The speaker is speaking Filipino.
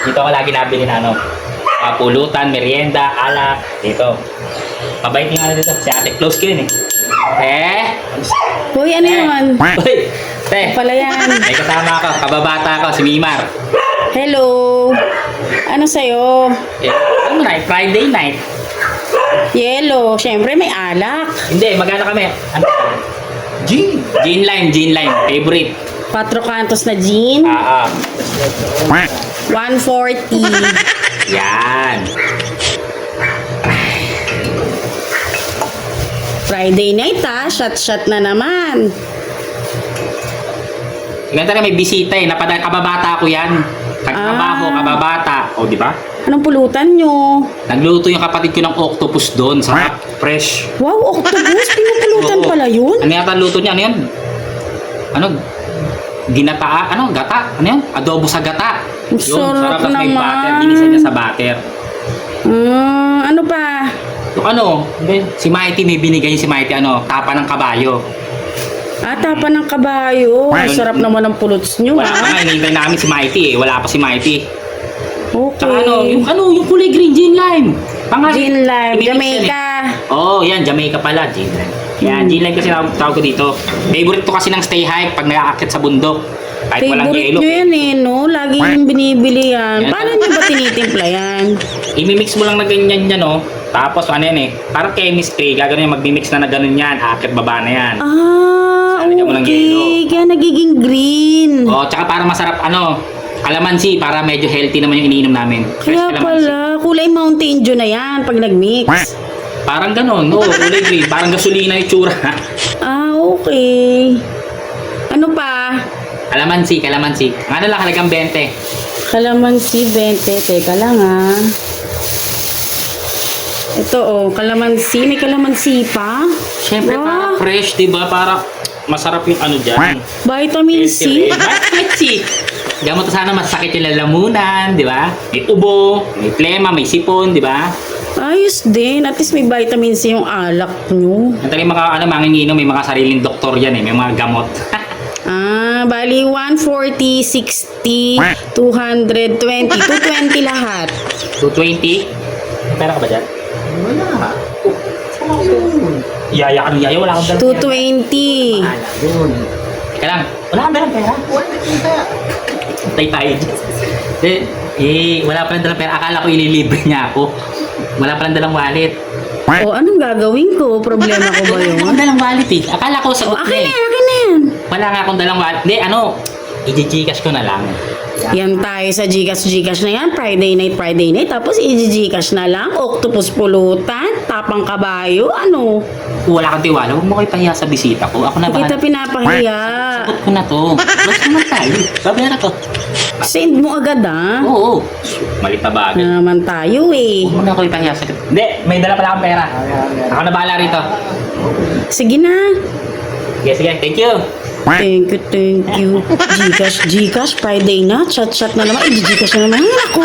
Dito ako lagi nabili na ano. Pulutan, merienda, alak. Dito. Mabait nga dito. Si ate, close ko yun Hoy, ano yun? Uy, te. Pala yan. May kasama ako, kababata ako, si Mimar. Hello. Ano sa'yo? Ano night? Friday night. Yellow. Siyempre, may alak. Hindi, magana kami. Ano? Gin. Gin lime. Favorite. 4 kantos na gin. 140. Yan. Friday night shot na naman. Ganito na may bisita kababata ko yan. Trabaho, kababata. O, di ba? Anong pulutan nyo? Nagluto yung kapatid ko ng octopus doon. Sarap, fresh. Wow, octopus. Pinupulutan pala yun. Ano yata luto niya? Ano yan? Ano? Ginataa? Ano? Gata? Ano yan? Adobo sa gata. Yun, Sarap tapos may naman. butter. Ginisa niya sa butter. Ano pa? Yung ano? Si Mighty may binigay si Mighty tapa ng kabayo. Tapa ng kabayo. Ayun. Sarap naman ang puluts nyo, Wala pa nga, hinihintay namin si Mighty Wala pa si Mighty. Okay. Tsaka yung kulay green, gin lime. Gin lime, Imimix yan Jamaica. Yan, Jamaica pala, gin lime. Yan, gin lime kasi tawag ko dito. Favorite ko kasi ng stay hike pag nakakakit sa bundok. Kahit walang Favorite yelo. nyo yan no? Lagi yung binibili yan. Yan. Paano nyo ba tinitimpla yan? Imimix mo lang na ganyan yan, Tapos parang chemistry. Gagawin yung magmimix na ganun yan. Akit baba na yan. Lalagyan mo ng yelo. Okay. Kaya nagiging green. Tsaka para masarap, kalamansi, para medyo healthy naman yung iniinom namin. Fresh Kaya kalamansi. pala, kulay Mountain Dew na yan pag nag-mix. Parang ganun, kulay green. Parang gasolina yung tsura. Okay. Ano pa? Kalamansi. Ano lang, halagang 20. Kalamansi, 20. Teka lang Ito kalamansi. May kalamansi pa. Siyempre, para fresh, diba? Para masarap yung dyan. Vitamin C. Vitamin C. Gamot sana masakit yung lalamunan, di ba? May ubo, may plema, may sipon, di ba? Ayos din. At least may vitamin C yung alak nyo. Ang talagang manginginom, may mga sariling doktor yan may mga gamot. Bali 140, 60, 220. 220 lahat. 220? Pera ka ba dyan? Wala. Yaya ka ng yaya, wala kang dalang 220. Yun. Teka lang, wala kang dalang pera? Tay tayo dyan. Wala pa lang dalang pera. Akala ko ililibre niya ako. Wala pa lang dalang wallet. Anong gagawin ko? Problema ko ba yun? Wala akong dalang wallet Akala ko sagot Akin na yan. Wala nga akong dalang wallet. Hindi, i-gcash ko na lang. Yan tayo sa Gcash na yan. Friday night. Tapos i-Gcash na lang. Octopus pulutan. Tapang kabayo. Kung wala kang tiwala, huwag mo kayo pahiya sa bisita ko. Ako na Kita bahala. pinapahiya. Sagot ko na to. Close naman tayo. Babayaran ko. Send mo agad Oo. Malit na bagay. naman tayo Huwag mo na ako ipahiya sa... Hindi, may dala pala akong pera. Ako na bahala rito. Sige na. Sige. Thank you. Thank you. Gcash, Friday na. Chat na naman. I-Gcash na naman. Ako.